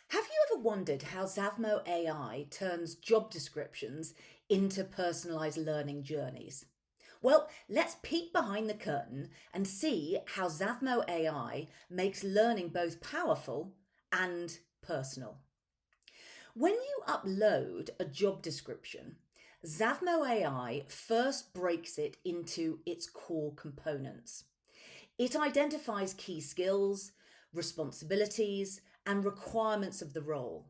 Have you ever wondered how Zavmo AI turns job descriptions into personalised learning journeys? Well, let's peek behind the curtain and see how Zavmo AI makes learning both powerful and personal. When you upload a job description, Zavmo AI first breaks it into its core components. It identifies key skills, responsibilities, and requirements of the role.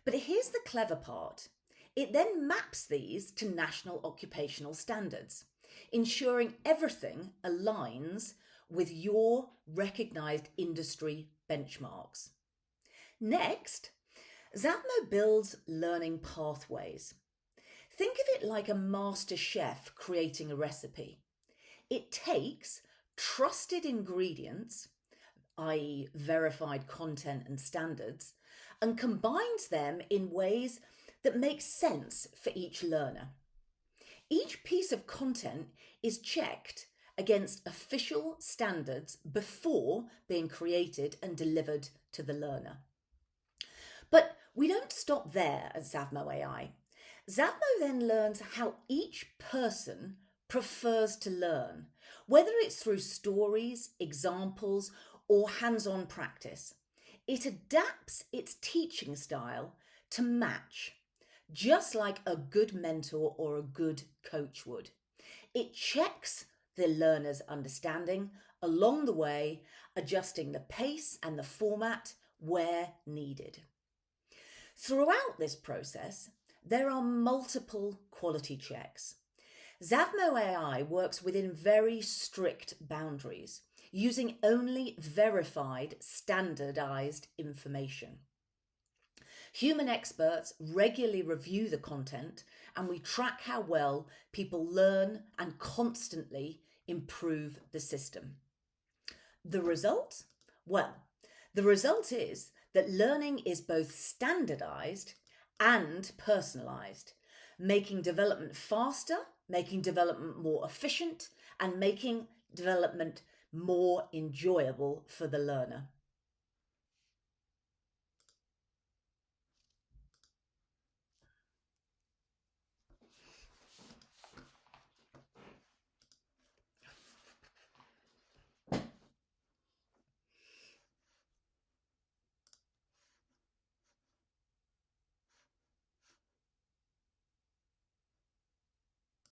But here's the clever part. It then maps these to National Occupational Standards, ensuring everything aligns with your recognised industry benchmarks. Next, Zavmo builds learning pathways. Think of it like a master chef creating a recipe. It takes trusted ingredients, i.e. verified content and standards, and combines them in ways that make sense for each learner. Each piece of content is checked against official standards before being created and delivered to the learner. But we don't stop there at Zavmo AI. Zavmo then learns how each person prefers to learn, whether it's through stories, examples, or hands-on practice. It adapts its teaching style to match, just like a good mentor or a good coach would. It checks the learner's understanding along the way, adjusting the pace and the format where needed. Throughout this process, there are multiple quality checks. Zavmo AI works within very strict boundaries, using only verified, standardised information. Human experts regularly review the content, and we track how well people learn and constantly improve the system. The result? Well, the result is that learning is both standardised and personalised, making development faster, making development more efficient, and making development more enjoyable for the learner.